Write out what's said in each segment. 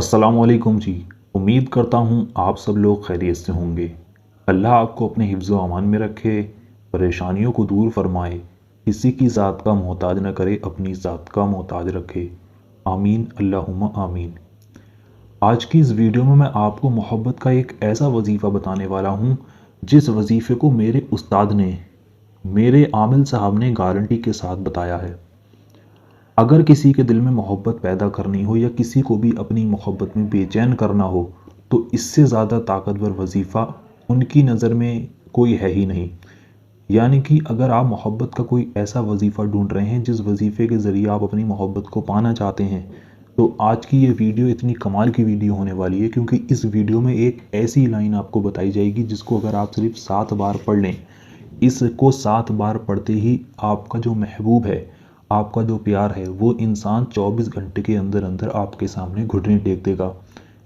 अस्सलामुअलैकुम जी। उम्मीद करता हूँ आप सब लोग खैरियत से होंगे। अल्लाह आपको अपने हिफ्ज़ व अमान में रखे, परेशानियों को दूर फरमाए, किसी की ज़ात का मोहताज न करे, अपनी ज़ात का मोहताज रखे। आमीन अल्लाहुम्मा आमीन। आज की इस वीडियो में मैं आपको मोहब्बत का एक ऐसा वजीफ़ा बताने वाला हूँ जिस वजीफ़े को मेरे उस्ताद ने, मेरे आमिल साहब ने गारंटी के साथ बताया है। अगर किसी के दिल में मोहब्बत पैदा करनी हो या किसी को भी अपनी मोहब्बत में बेचैन करना हो तो इससे ज़्यादा ताकतवर वजीफ़ा उनकी नज़र में कोई है ही नहीं। यानी कि अगर आप मोहब्बत का कोई ऐसा वजीफ़ा ढूंढ रहे हैं जिस वजीफ़े के ज़रिए आप अपनी मोहब्बत को पाना चाहते हैं तो आज की ये वीडियो इतनी कमाल की वीडियो होने वाली है, क्योंकि इस वीडियो में एक ऐसी लाइन आपको बताई जाएगी जिसको अगर आप सिर्फ 7 बार पढ़ लें, इसको 7 बार पढ़ते ही आपका जो महबूब है, आपका जो प्यार है, वो इंसान 24 घंटे के अंदर अंदर आपके सामने घुटने टेक देगा।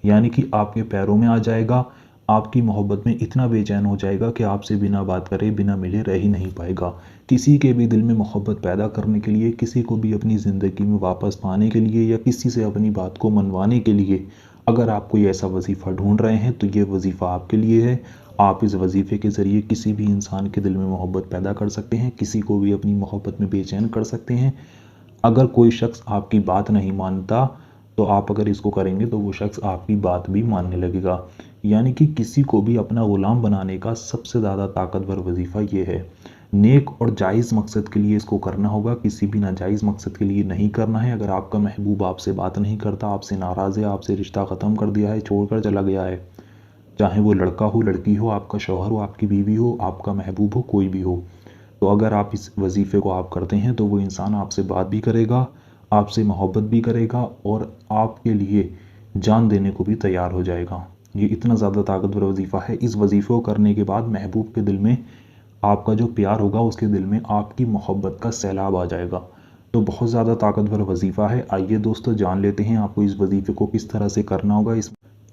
यानी कि आपके पैरों में आ जाएगा, आपकी मोहब्बत में इतना बेचैन हो जाएगा कि आपसे बिना बात करे, बिना मिले रह ही नहीं पाएगा। किसी के भी दिल में मोहब्बत पैदा करने के लिए, किसी को भी अपनी ज़िंदगी में वापस पाने के लिए या किसी से अपनी बात को मनवाने के लिए अगर आप कोई ऐसा वजीफ़ा ढूंढ रहे हैं तो ये वजीफ़ा आपके लिए है। आप इस वजीफ़े के ज़रिए किसी भी इंसान के दिल में मोहब्बत पैदा कर सकते हैं, किसी को भी अपनी मोहब्बत में बेचैन कर सकते हैं। अगर कोई शख्स आपकी बात नहीं मानता तो आप अगर इसको करेंगे तो वो शख्स आपकी बात भी मानने लगेगा। यानी कि किसी को भी अपना ग़ुलाम बनाने का सबसे ज़्यादा ताकतवर वजीफ़ा ये है। नेक और जायज़ मकसद के लिए इसको करना होगा, किसी भी नाजायज़ मकसद के लिए नहीं करना है। अगर आपका महबूब आपसे बात नहीं करता, आपसे नाराज़ है, आपसे रिश्ता ख़त्म कर दिया है, छोड़कर चला गया है, चाहे वो लड़का हो, लड़की हो, आपका शौहर हो, आपकी बीवी हो, आपका महबूब हो, कोई भी हो, तो अगर आप इस वजीफ़े को आप करते हैं तो वो इंसान आपसे बात भी करेगा, आपसे मोहब्बत भी करेगा और आपके लिए जान देने को भी तैयार हो जाएगा। ये इतना ज़्यादा ताकतवर वजीफ़ा है। इस वजीफ़े को करने के बाद महबूब के दिल में आपका जो प्यार होगा, उसके दिल में आपकी मोहब्बत का सैलाब आ जाएगा। तो बहुत ज़्यादा ताकतवर वजीफ़ा है। आइए दोस्तों जान लेते हैं आपको इस वजीफ़े को किस तरह से करना होगा।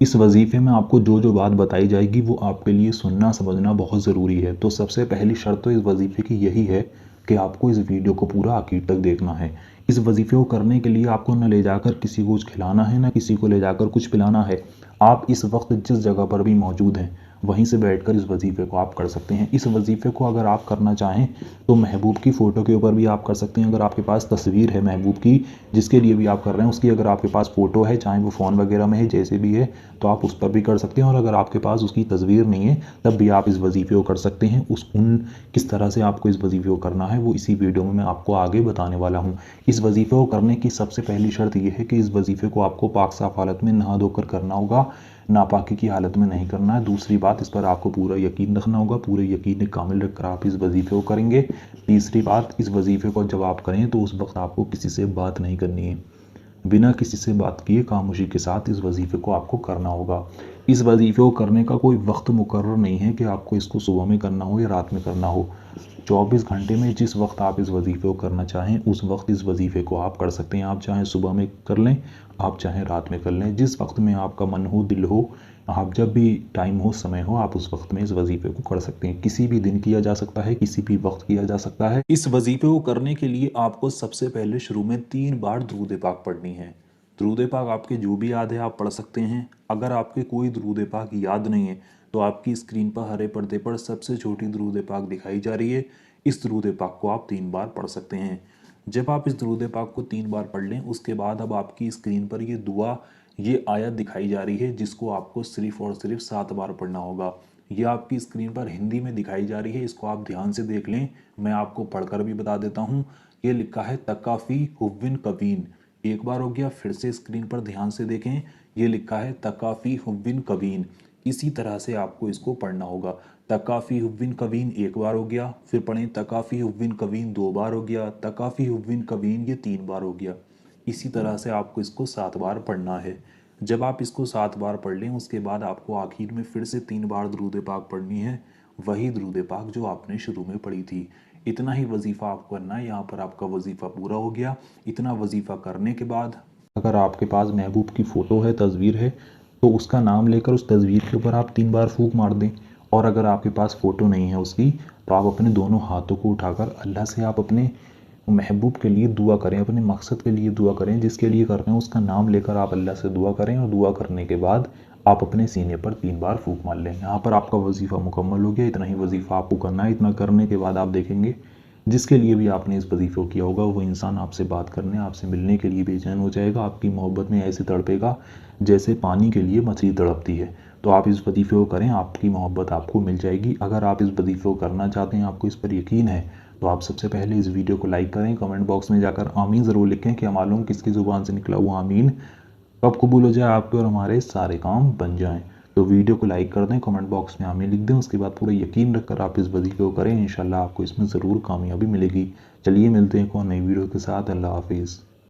इस वजीफ़े में आपको जो जो बात बताई जाएगी वो आपके लिए सुनना समझना बहुत ज़रूरी है। तो सबसे पहली शर्त तो इस वजीफ़े की यही है कि आपको इस वीडियो को पूरा आखिर तक देखना है। इस वजीफ़े को करने के लिए आपको न ले जाकर किसी को कुछ खिलाना है, न किसी को ले जाकर कुछ पिलाना है। आप इस वक्त जिस जगह पर भी मौजूद हैं वहीं से बैठकर इस वजीफ़े को आप कर सकते हैं। इस वजीफ़े को अगर आप करना चाहें तो महबूब की फ़ोटो के ऊपर भी आप कर सकते हैं। अगर आपके पास तस्वीर है महबूब की जिसके लिए भी आप कर रहे हैं, उसकी अगर आपके पास फ़ोटो है, चाहे वो फ़ोन वगैरह में है, जैसे भी है, तो आप उस पर भी कर सकते हैं। और अगर आपके पास उसकी तस्वीर नहीं है तब भी आप इस वजीफ़े को कर सकते हैं। किस तरह से आपको इस वजीफ़े को करना है वो इसी वीडियो में मैं आपको आगे बताने वाला हूँ। इस वजीफ़े को करने की सबसे पहली शर्त यह है कि इस वजीफ़े को आपको पाक साफ़ हालत में नहा धोकर करना होगा, नापाकी की हालत में नहीं करना है। दूसरी बात, इस पर आपको पूरा यकीन रखना होगा, पूरे यकीन कामिल रखकर आप इस वजीफ़े को करेंगे। तीसरी बात, इस वजीफ़े को जब आप करें तो उस वक्त आपको किसी से बात नहीं करनी है। बिना किसी से बात किए खामोशी के साथ इस वजीफ़े को आपको करना होगा। इस वजीफ़े को करने का कोई वक्त मुकर्रर नहीं है कि आपको इसको सुबह में करना हो या रात में करना हो। 24 घंटे में जिस वक्त आप इस वजीफ़े को करना चाहें उस वक्त इस वजीफ़े को आप कर सकते हैं। आप चाहें सुबह में कर लें, आप चाहें रात में कर लें, जिस वक्त में आपका मन हो, दिल हो, आप जब भी टाइम हो, समय हो, आप उस वक्त में इस वजीफ़े को कर सकते हैं। किसी भी दिन किया जा सकता है, किसी भी वक्त किया जा सकता है। इस वजीफ़े को करने के लिए आपको सबसे पहले शुरू में 3 बार दुरूद पाक पढ़नी है। दुरूद पाक आपके जो भी याद है आप पढ़ सकते हैं। अगर आपके कोई दुरूद पाक याद नहीं है तो आपकी स्क्रीन पर हरे पर्दे पर सबसे छोटी दुरूद पाक दिखाई जा रही है। इस दुरूद पाक को आप 3 बार पढ़ सकते हैं। जब आप इस दुरूद पाक को 3 बार पढ़ लें उसके बाद अब आपकी स्क्रीन पर ये दुआ, ये आयत दिखाई जा रही है जिसको आपको सिर्फ़ और सिर्फ 7 बार पढ़ना होगा। ये आपकी स्क्रीन पर हिंदी में दिखाई जा रही है, इसको आप ध्यान से देख लें। मैं आपको पढ़कर भी बता देता हूँ। ये लिखा है तकाफ़ी हुव्विन कवीन। एक बार हो गया, फिर से स्क्रीन पर ध्यान से देखें। ये लिखा है तकाफ़ी हुव्विन कवीन। इसी तरह से आपको इसको पढ़ना होगा। तकाफ़ी हुव्विन कवीन एक बार हो गया, फिर पढ़ें तकाफ़ी हुव्विन कवीन 2 बार हो गया, तकाफ़ी हुव्विन कवीन ये 3 बार हो गया। इसी तरह से आपको इसको 7 बार पढ़ना है। जब आप इसको 7 बार पढ़ लें उसके बाद आपको आखिर में फिर से 3 बार दुरूद पाक पढ़नी है, वही दुरूद पाक जो आपने शुरू में पढ़ी थी। इतना ही वजीफ़ा आपको करना है। यहाँ पर आपका वजीफ़ा पूरा हो गया। इतना वजीफ़ा करने के बाद अगर आपके पास महबूब की फ़ोटो है, तस्वीर है, तो उसका नाम लेकर उस तस्वीर के ऊपर आप 3 बार फूंक मार दें। और अगर आपके पास फ़ोटो नहीं है उसकी तो आप अपने दोनों हाथों को उठाकर अल्लाह से आप अपने महबूब के लिए दुआ करें, अपने मकसद के लिए दुआ करें, जिसके लिए कर रहे हैं उसका नाम लेकर आप अल्लाह से दुआ करें और दुआ करने के बाद आप अपने सीने पर 3 बार फूंक मार लें। यहाँ पर आपका वजीफ़ा मुकम्मल हो गया। इतना ही वजीफ़ा आपको करना है। इतना करने के बाद आप देखेंगे जिसके लिए भी आपने इस वजीफ़े को किया होगा वो इंसान आपसे बात करने, आपसे मिलने के लिए बेचैन हो जाएगा, आपकी मोहब्बत में ऐसे तड़पेगा जैसे पानी के लिए मछली तड़पती है। तो आप इस वजीफ़े को करें, आपकी मोहब्बत आपको मिल जाएगी। अगर आप इस वजीफ़े को करना चाहते हैं, आपको इस पर यकीन है, तो आप सबसे पहले इस वीडियो को लाइक करें, कमेंट बॉक्स में जाकर आमीन ज़रूर लिखें कि मालूम किसकी ज़ुबान से निकला हुआ आमीन कब कबूल हो जाए आपके और हमारे सारे काम बन जाएं। तो वीडियो को लाइक कर दें, कमेंट बॉक्स में आमीन लिख दें, उसके बाद पूरा यकीन रखकर आप इस वजीफे को करें। इंशाल्लाह आपको इसमें ज़रूर कामयाबी मिलेगी। चलिए मिलते हैं एक और नई वीडियो के साथ। अल्लाह हाफिज़।